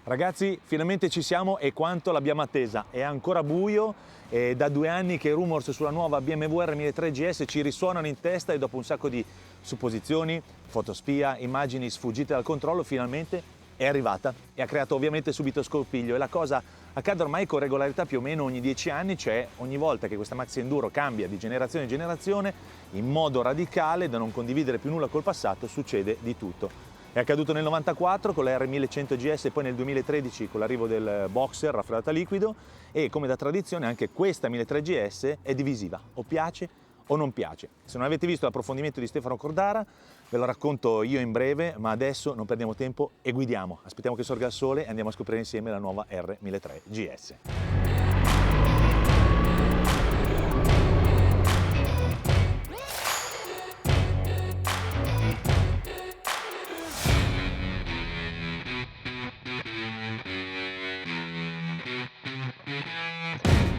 Ragazzi, finalmente ci siamo e quanto l'abbiamo attesa. È ancora buio e da 2 anni che i rumors sulla nuova BMW R1003 GS ci risuonano in testa e dopo un sacco di supposizioni, fotospia, immagini sfuggite dal controllo, finalmente è arrivata e ha creato ovviamente subito scompiglio. E la cosa accade ormai con regolarità più o meno ogni 10 anni, cioè ogni volta che questa Maxi Enduro cambia di generazione in generazione, in modo radicale, da non condividere più nulla col passato, succede di tutto. È accaduto nel 94 con la R1100 GS e poi nel 2013 con l'arrivo del Boxer raffreddato a liquido e come da tradizione anche questa 1003 GS è divisiva, o piace o non piace. Se non avete visto l'approfondimento di Stefano Cordara ve lo racconto io in breve, ma adesso non perdiamo tempo e guidiamo. Aspettiamo che sorga il sole e andiamo a scoprire insieme la nuova R1003 GS.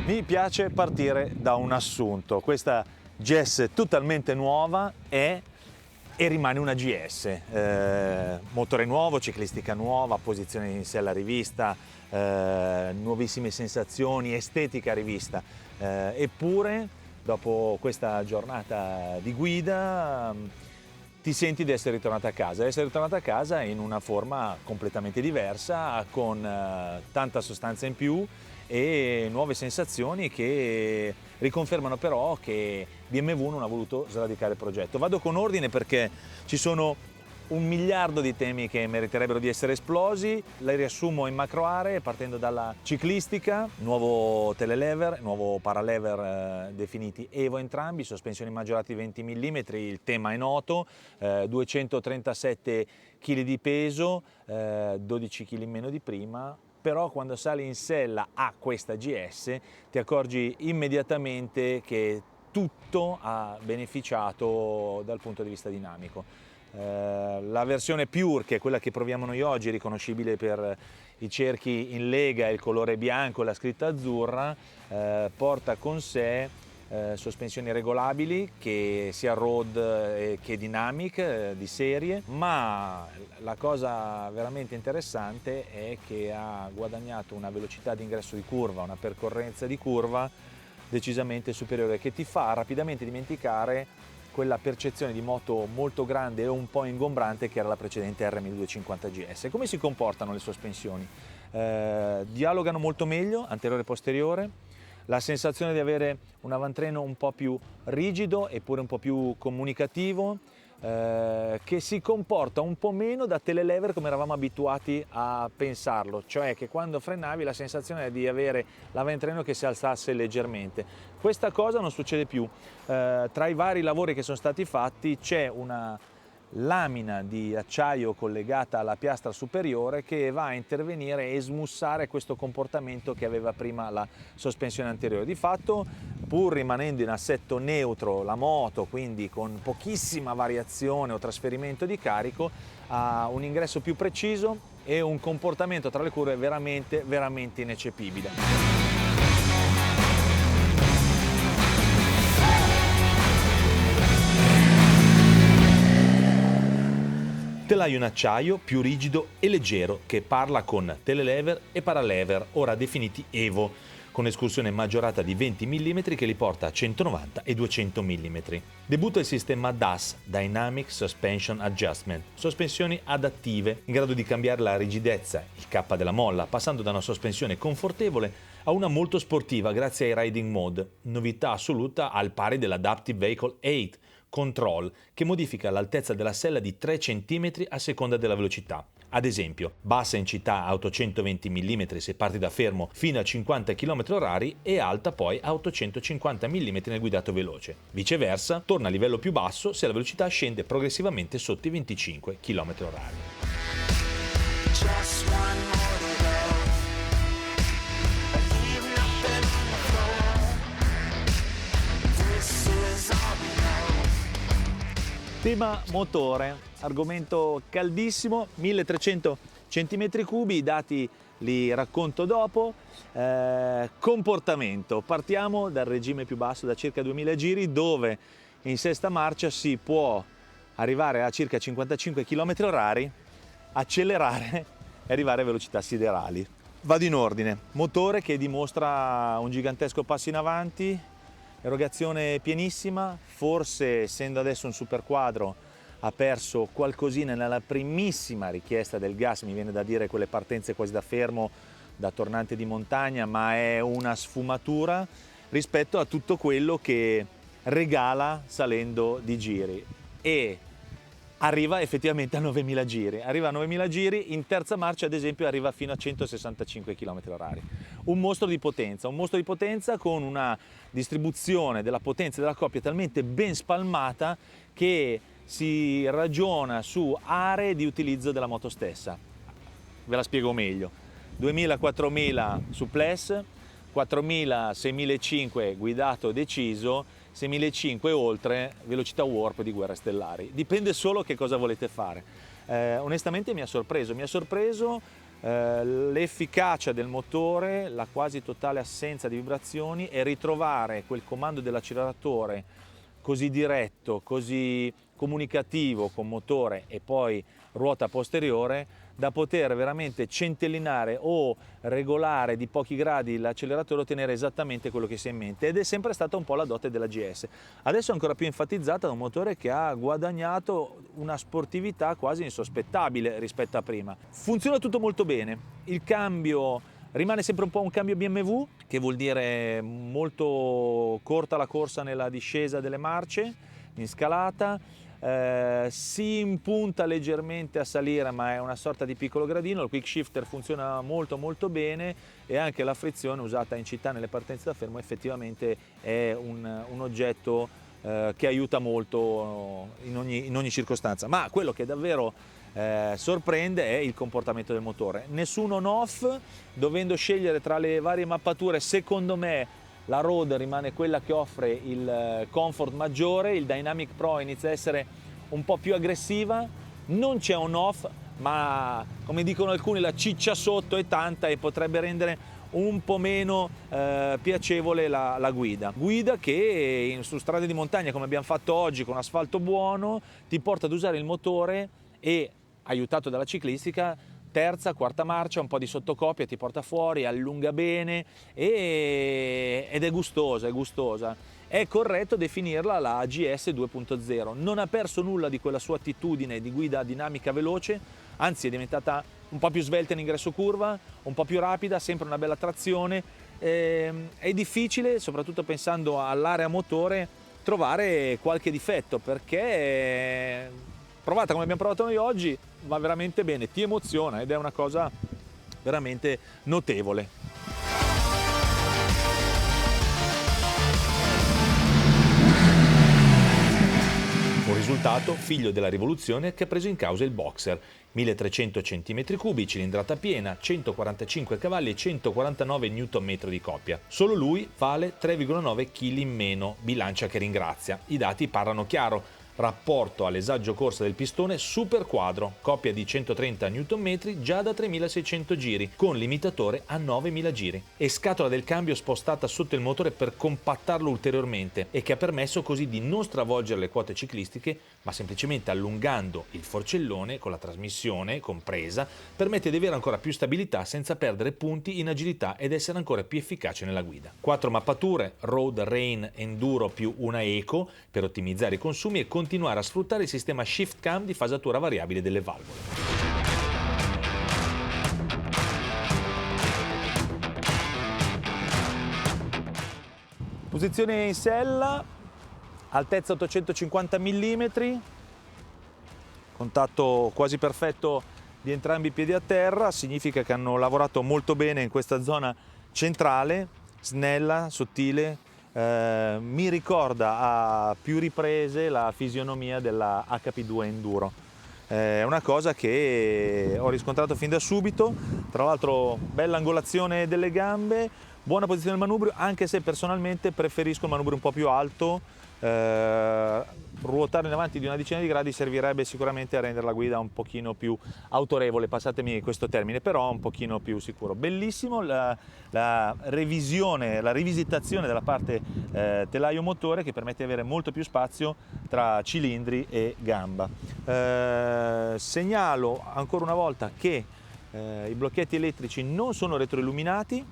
Mi piace partire da un assunto. Questa GS totalmente nuova è e rimane una GS. Motore nuovo, ciclistica nuova, posizione in sé alla rivista, nuovissime sensazioni, estetica rivista. Eppure, dopo questa giornata di guida, ti senti di essere ritornata a casa. Essere ritornata a casa in una forma completamente diversa, con tanta sostanza in più e nuove sensazioni che riconfermano però che BMW non ha voluto sradicare il progetto. Vado con ordine perché ci sono 1 miliardo di temi che meriterebbero di essere esplosi, le riassumo in macro aree partendo dalla ciclistica, nuovo telelever, nuovo paralever definiti Evo entrambi, sospensioni maggiorate di 20 mm, il tema è noto, 237 kg di peso, 12 kg in meno di prima. Però quando sali in sella a questa GS ti accorgi immediatamente che tutto ha beneficiato dal punto di vista dinamico. La versione Pure, che è quella che proviamo noi oggi, riconoscibile per i cerchi in lega e il colore bianco e la scritta azzurra, porta con sé sospensioni regolabili che sia road che dynamic di serie, ma la cosa veramente interessante è che ha guadagnato una velocità di ingresso di curva, una percorrenza di curva decisamente superiore, che ti fa rapidamente dimenticare quella percezione di moto molto grande e un po' ingombrante che era la precedente R1250 GS. Come si comportano le sospensioni? Dialogano molto meglio, anteriore e posteriore, la sensazione di avere un avantreno un po' più rigido eppure un po' più comunicativo, che si comporta un po' meno da telelever come eravamo abituati a pensarlo, cioè che quando frenavi la sensazione è di avere l'avantreno che si alzasse leggermente. Questa cosa non succede più. Tra i vari lavori che sono stati fatti c'è una lamina di acciaio collegata alla piastra superiore che va a intervenire e smussare questo comportamento che aveva prima la sospensione anteriore. Di fatto, pur rimanendo in assetto neutro la moto, quindi con pochissima variazione o trasferimento di carico, ha un ingresso più preciso e un comportamento tra le curve veramente ineccepibile. Telaio in acciaio più rigido e leggero che parla con telelever e paralever, ora definiti Evo, con escursione maggiorata di 20 mm che li porta a 190 e 200 mm. Debutta il sistema DAS, Dynamic Suspension Adjustment, sospensioni adattive, in grado di cambiare la rigidezza, il K della molla, passando da una sospensione confortevole a una molto sportiva grazie ai Riding Mode, novità assoluta al pari dell'Adaptive Vehicle 8, Control, che modifica l'altezza della sella di 3 cm a seconda della velocità. Ad esempio, bassa in città a 820 mm se parti da fermo fino a 50 km/h e alta poi a 850 mm nel guidato veloce. Viceversa, torna a livello più basso se la velocità scende progressivamente sotto i 25 km/h. Tema motore, argomento caldissimo, 1300 cm3, i dati li racconto dopo. Comportamento, partiamo dal regime più basso, da circa 2000 giri, dove in sesta marcia si può arrivare a circa 55 km/h, accelerare e arrivare a velocità siderali. Vado in ordine: motore che dimostra un gigantesco passo in avanti, erogazione pienissima, forse essendo adesso un superquadro ha perso qualcosina nella primissima richiesta del gas, mi viene da dire quelle partenze quasi da fermo, da tornante di montagna, ma è una sfumatura rispetto a tutto quello che regala salendo di giri, e arriva effettivamente a 9.000 giri. Arriva a 9.000 giri, in terza marcia ad esempio arriva fino a 165 km/h. Un mostro di potenza con una distribuzione della potenza della coppia talmente ben spalmata che si ragiona su aree di utilizzo della moto stessa. Ve la spiego meglio: 2000-4000 su Ples, 4000, 6500 guidato deciso, 6500 e oltre velocità warp di guerre stellari. Dipende solo che cosa volete fare. Onestamente mi ha sorpreso l'efficacia del motore, la quasi totale assenza di vibrazioni, e ritrovare quel comando dell'acceleratore così diretto, così comunicativo con motore e poi ruota posteriore, da poter veramente centellinare o regolare di pochi gradi l'acceleratore, ottenere esattamente quello che si ha in mente, ed è sempre stata un po' la dote della GS. Adesso è ancora più enfatizzata da un motore che ha guadagnato una sportività quasi insospettabile rispetto a prima. Funziona tutto molto bene, il cambio rimane sempre un po' un cambio BMW, che vuol dire molto corta la corsa nella discesa delle marce, in scalata. Si impunta leggermente a salire, ma è una sorta di piccolo gradino. Il quick shifter funziona molto bene, e anche la frizione usata in città nelle partenze da fermo effettivamente è un oggetto che aiuta molto in ogni circostanza. Ma quello che davvero sorprende è il comportamento del motore. Nessun on-off, dovendo scegliere tra le varie mappature, secondo me la Road rimane quella che offre il comfort maggiore, il Dynamic Pro inizia a essere un po' più aggressiva, non c'è on-off, ma come dicono alcuni la ciccia sotto è tanta e potrebbe rendere un po' meno piacevole la guida. Guida che su strade di montagna, come abbiamo fatto oggi con asfalto buono, ti porta ad usare il motore e, aiutato dalla ciclistica, terza, quarta marcia, un po' di sottocoppia ti porta fuori, allunga bene ed è gustosa. È corretto definirla la AGS 2.0, non ha perso nulla di quella sua attitudine di guida dinamica veloce, anzi è diventata un po' più svelta in ingresso curva, un po' più rapida, sempre una bella trazione. È difficile, soprattutto pensando all'area motore, trovare qualche difetto, perché provata come abbiamo provato noi oggi va veramente bene, ti emoziona ed è una cosa veramente notevole. Un risultato figlio della rivoluzione che ha preso in causa il Boxer: 1300 cm3, cilindrata piena, 145 cavalli e 149 Nm di coppia. Solo lui vale 3,9 kg in meno, bilancia che ringrazia. I dati parlano chiaro. Rapporto all'esaggio corsa del pistone super quadro, coppia di 130 Nm già da 3600 giri, con limitatore a 9000 giri, e scatola del cambio spostata sotto il motore per compattarlo ulteriormente, e che ha permesso così di non stravolgere le quote ciclistiche, ma semplicemente allungando il forcellone con la trasmissione compresa permette di avere ancora più stabilità senza perdere punti in agilità ed essere ancora più efficace nella guida. 4 mappature, Road, Rain, Enduro più una Eco per ottimizzare i consumi e continuare a sfruttare il sistema Shift Cam di fasatura variabile delle valvole. Posizione in sella, altezza 850 mm, contatto quasi perfetto di entrambi i piedi a terra, significa che hanno lavorato molto bene in questa zona centrale, snella, sottile. Mi ricorda a più riprese la fisionomia della HP2 Enduro. È una cosa che ho riscontrato fin da subito. Tra l'altro bella angolazione delle gambe, buona posizione del manubrio, anche se personalmente preferisco il manubrio un po' più alto. Ruotare in avanti di una decina di gradi servirebbe sicuramente a rendere la guida un pochino più autorevole, passatemi questo termine, però un pochino più sicuro. Bellissimo la revisione, la rivisitazione della parte telaio motore, che permette di avere molto più spazio tra cilindri e gamba. Segnalo ancora una volta che I blocchetti elettrici non sono retroilluminati,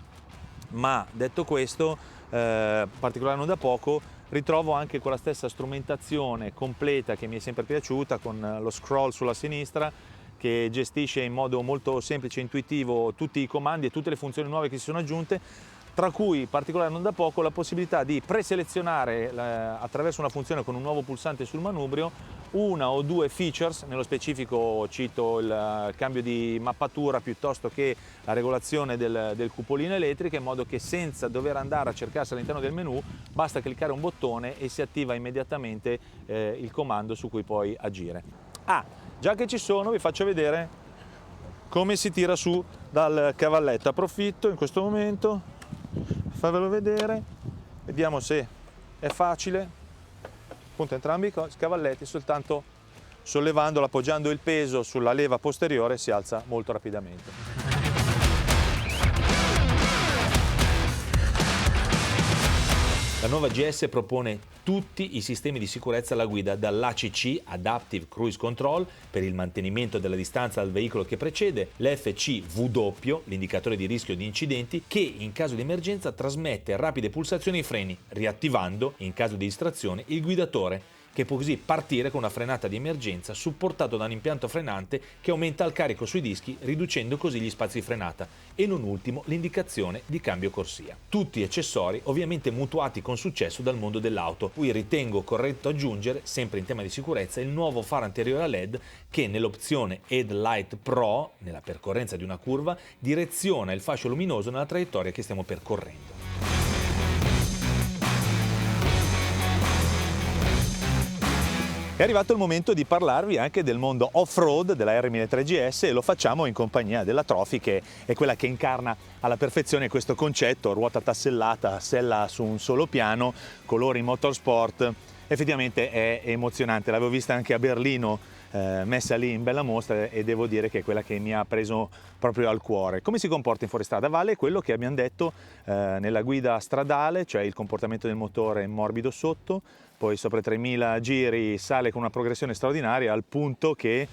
ma detto questo, particolare non da poco, ritrovo anche quella stessa strumentazione completa che mi è sempre piaciuta, con lo scroll sulla sinistra, che gestisce in modo molto semplice e intuitivo tutti i comandi e tutte le funzioni nuove che si sono aggiunte, tra cui, particolare non da poco, la possibilità di preselezionare attraverso una funzione con un nuovo pulsante sul manubrio una o due features. Nello specifico cito il cambio di mappatura piuttosto che la regolazione del cupolino elettrico, in modo che senza dover andare a cercarsi all'interno del menu basta cliccare un bottone e si attiva immediatamente il comando su cui poi agire. Già che ci sono, vi faccio vedere come si tira su dal cavalletto. Approfitto in questo momento, farvelo vedere, vediamo se è facile. Appunto entrambi i cavalletti, soltanto sollevandolo, appoggiando il peso sulla leva posteriore, si alza molto rapidamente. La nuova GS propone tutti i sistemi di sicurezza alla guida, dall'ACC, Adaptive Cruise Control, per il mantenimento della distanza dal veicolo che precede, l'FCW, l'indicatore di rischio di incidenti, che in caso di emergenza trasmette rapide pulsazioni ai freni, riattivando, in caso di distrazione, il guidatore, che può così partire con una frenata di emergenza supportato da un impianto frenante che aumenta il carico sui dischi, riducendo così gli spazi di frenata, e non ultimo l'indicazione di cambio corsia. Tutti accessori ovviamente mutuati con successo dal mondo dell'auto. Qui ritengo corretto aggiungere, sempre in tema di sicurezza, il nuovo faro anteriore a LED che nell'opzione Headlight Pro, nella percorrenza di una curva, direziona il fascio luminoso nella traiettoria che stiamo percorrendo. È arrivato il momento di parlarvi anche del mondo off-road della R1003 GS, e lo facciamo in compagnia della Trophy, che è quella che incarna alla perfezione questo concetto: ruota tassellata, sella su un solo piano, colori motorsport. Effettivamente è emozionante, l'avevo vista anche a Berlino, messa lì in bella mostra, e devo dire che è quella che mi ha preso proprio al cuore. Come si comporta in fuoristrada? Vale quello che abbiamo detto nella guida stradale, cioè il comportamento del motore morbido sotto, poi sopra i 3000 giri sale con una progressione straordinaria, al punto che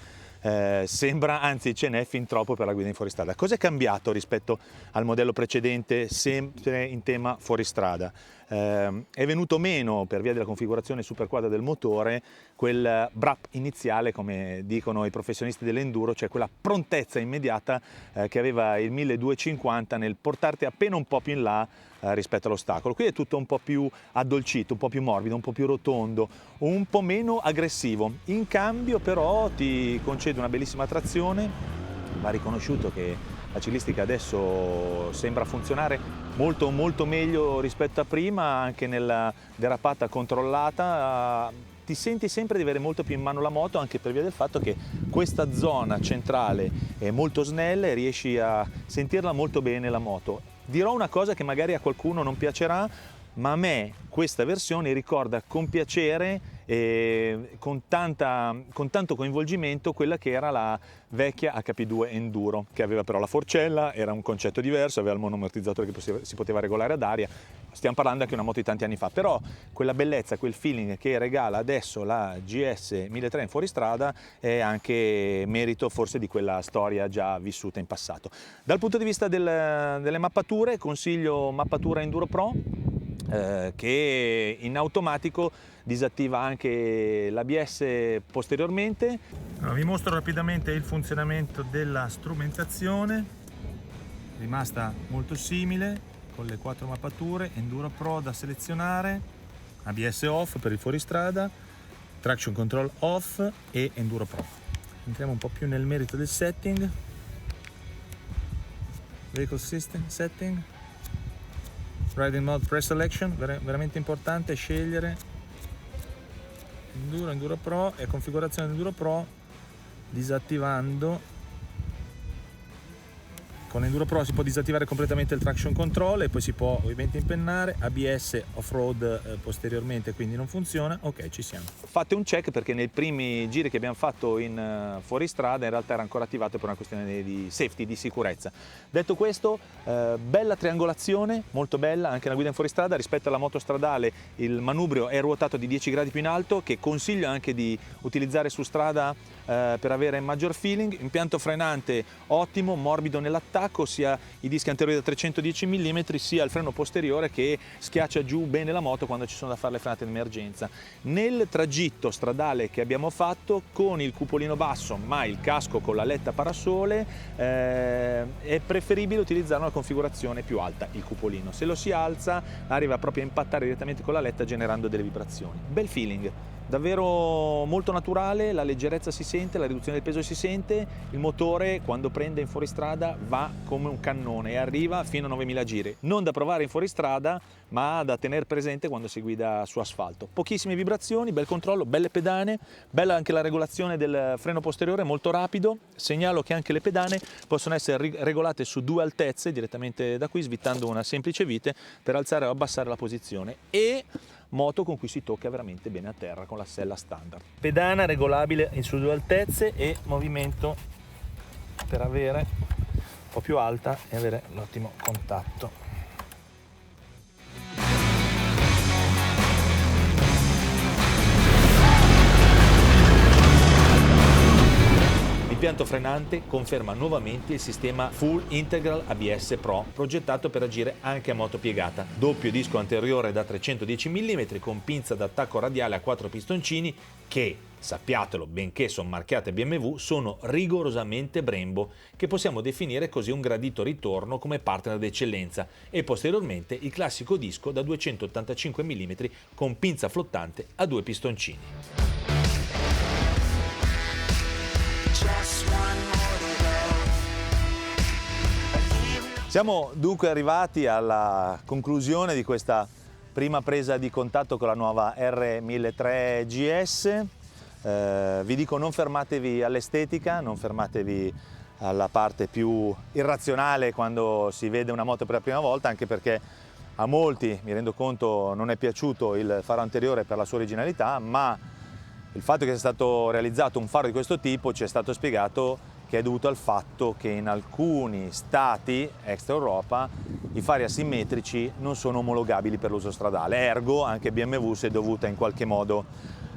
sembra, anzi ce n'è fin troppo per la guida in fuoristrada. Cosa è cambiato rispetto al modello precedente, sempre in tema fuoristrada? È venuto meno, per via della configurazione superquadra del motore, quel BRAP iniziale, come dicono i professionisti dell'enduro, cioè quella prontezza immediata che aveva il 1250 nel portarti appena un po' più in là rispetto all'ostacolo. Qui è tutto un po' più addolcito, un po' più morbido, un po' più rotondo, un po' meno aggressivo. In cambio però ti concede una bellissima trazione. Va riconosciuto che la ciclistica adesso sembra funzionare molto meglio rispetto a prima, anche nella derapata controllata. Ti senti sempre di avere molto più in mano la moto, anche per via del fatto che questa zona centrale è molto snella e riesci a sentirla molto bene la moto. Dirò una cosa che magari a qualcuno non piacerà, ma a me questa versione ricorda con piacere e con tanto coinvolgimento quella che era la vecchia HP2 Enduro, che aveva però la forcella, era un concetto diverso, aveva il monoammortizzatore che si poteva regolare ad aria. Stiamo parlando anche di una moto di tanti anni fa, però quella bellezza, quel feeling che regala adesso la GS 1003 in fuoristrada è anche merito forse di quella storia già vissuta in passato. Dal punto di vista delle mappature, consiglio mappatura Enduro Pro, che in automatico disattiva anche l'ABS posteriormente. Allora, vi mostro rapidamente il funzionamento della strumentazione, rimasta molto simile con le 4 mappature. Enduro Pro da selezionare, ABS off per il fuoristrada, traction control off e Enduro Pro. Entriamo un po' più nel merito del setting. Vehicle system setting, riding mode pre-selection, veramente importante scegliere Enduro Pro e configurazione Enduro Pro, disattivando. Con Enduro Pro si può disattivare completamente il traction control e poi si può ovviamente impennare. ABS off-road posteriormente, quindi non funziona. Ok, ci siamo. Fate un check, perché nei primi giri che abbiamo fatto in fuoristrada in realtà era ancora attivato per una questione di safety, di sicurezza. Detto questo, bella triangolazione, molto bella anche la guida in fuoristrada. Rispetto alla moto stradale il manubrio è ruotato di 10 gradi più in alto, che consiglio anche di utilizzare su strada per avere maggior feeling. Impianto frenante ottimo, morbido nell'attacco, sia i dischi anteriori da 310 mm sia il freno posteriore che schiaccia giù bene la moto quando ci sono da fare le frenate d'emergenza. Nel tragitto stradale che abbiamo fatto con il cupolino basso ma il casco con la letta parasole, è preferibile utilizzare una configurazione più alta il cupolino. Se lo si alza arriva proprio a impattare direttamente con la letta generando delle vibrazioni. Bel feeling, davvero molto naturale, la leggerezza si sente, la riduzione del peso si sente, il motore quando prende in fuoristrada va come un cannone e arriva fino a 9000 giri. Non da provare in fuoristrada, ma da tenere presente quando si guida su asfalto. Pochissime vibrazioni, bel controllo, belle pedane, bella anche la regolazione del freno posteriore, molto rapido. Segnalo che anche le pedane possono essere regolate su 2 altezze direttamente da qui, svitando una semplice vite per alzare o abbassare la posizione, e moto con cui si tocca veramente bene a terra con la sella standard. Pedana regolabile su 2 altezze e movimento per avere un po' più alta e avere l'ottimo contatto. L'impianto frenante conferma nuovamente il sistema Full Integral ABS Pro, progettato per agire anche a moto piegata. Doppio disco anteriore da 310 mm con pinza d'attacco radiale a 4 pistoncini che, sappiatelo, benché sono marchiate BMW, sono rigorosamente Brembo, che possiamo definire così un gradito ritorno come partner d'eccellenza, e posteriormente il classico disco da 285 mm con pinza flottante a 2 pistoncini. Siamo dunque arrivati alla conclusione di questa prima presa di contatto con la nuova R1003 GS. Vi dico, non fermatevi all'estetica, non fermatevi alla parte più irrazionale quando si vede una moto per la prima volta, anche perché a molti, mi rendo conto, non è piaciuto il faro anteriore per la sua originalità, ma il fatto che sia stato realizzato un faro di questo tipo ci è stato spiegato che è dovuto al fatto che in alcuni stati extra Europa i fari asimmetrici non sono omologabili per l'uso stradale, ergo anche BMW si è dovuta in qualche modo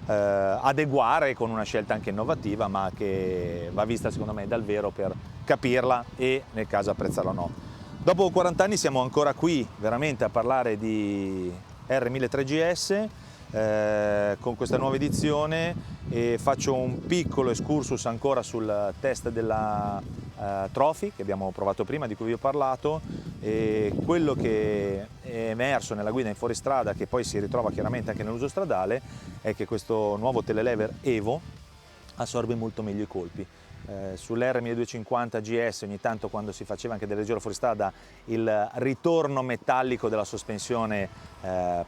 adeguare con una scelta anche innovativa, ma che va vista secondo me dal vero per capirla e nel caso apprezzarla o no. Dopo 40 anni siamo ancora qui veramente a parlare di R1003 GS con questa nuova edizione, e faccio un piccolo excursus ancora sul test della Trophy che abbiamo provato prima, di cui vi ho parlato, e quello che è emerso nella guida in fuoristrada, che poi si ritrova chiaramente anche nell'uso stradale, è che questo nuovo telelever Evo assorbe molto meglio i colpi. Sull'R1250 GS ogni tanto, quando si faceva anche del leggero fuoristrada, il ritorno metallico della sospensione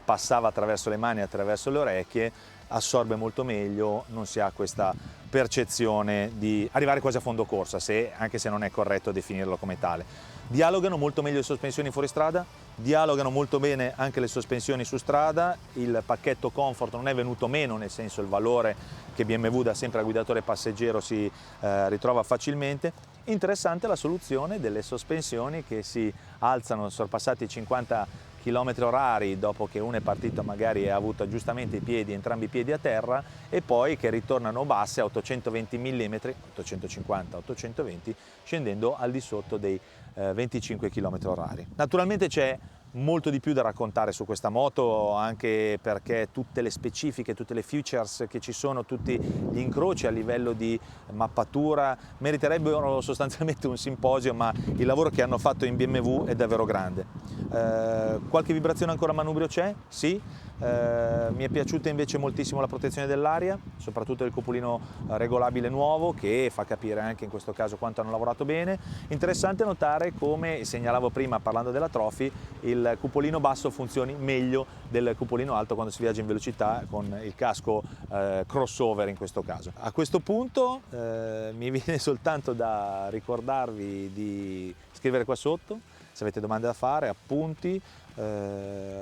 passava attraverso le mani e attraverso le orecchie, assorbe molto meglio, non si ha questa percezione di arrivare quasi a fondo corsa, anche se non è corretto definirlo come tale. Dialogano molto meglio le sospensioni fuoristrada, dialogano molto bene anche le sospensioni su strada, il pacchetto comfort non è venuto meno, nel senso il valore che BMW dà sempre al guidatore passeggero si ritrova facilmente. Interessante la soluzione delle sospensioni che si alzano sorpassati i 50 km/h dopo che uno è partito magari e ha avuto giustamente entrambi i piedi a terra, e poi che ritornano basse a 820 mm, 850, 820, scendendo al di sotto dei 25 km/h. Naturalmente c'è molto di più da raccontare su questa moto, anche perché tutte le specifiche, tutte le features che ci sono, tutti gli incroci a livello di mappatura meriterebbero sostanzialmente un simposio, ma il lavoro che hanno fatto in BMW è davvero grande. Qualche vibrazione ancora a manubrio c'è? Sì. Mi è piaciuta invece moltissimo la protezione dell'aria, soprattutto il cupolino regolabile nuovo, che fa capire anche in questo caso quanto hanno lavorato bene. Interessante notare come segnalavo prima parlando della Trophy, il cupolino basso funzioni meglio del cupolino alto quando si viaggia in velocità con il casco crossover in questo caso. A questo punto mi viene soltanto da ricordarvi di scrivere qua sotto se avete domande da fare, appunti.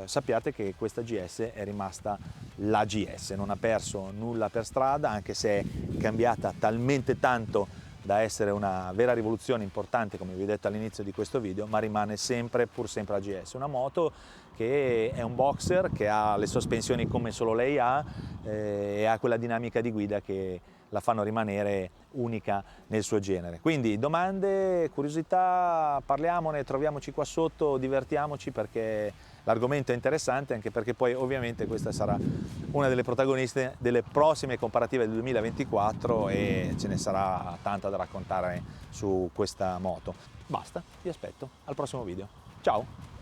Sappiate che questa GS è rimasta la GS, non ha perso nulla per strada, anche se è cambiata talmente tanto da essere una vera rivoluzione importante, come vi ho detto all'inizio di questo video, ma rimane sempre, pur sempre la GS, una moto che è un boxer, che ha le sospensioni come solo lei ha, e ha quella dinamica di guida che la fanno rimanere unica nel suo genere. Quindi domande, curiosità, parliamone, troviamoci qua sotto, divertiamoci, perché l'argomento è interessante, anche perché poi ovviamente questa sarà una delle protagoniste delle prossime comparative del 2024 e ce ne sarà tanta da raccontare su questa moto. Basta, vi aspetto al prossimo video. Ciao!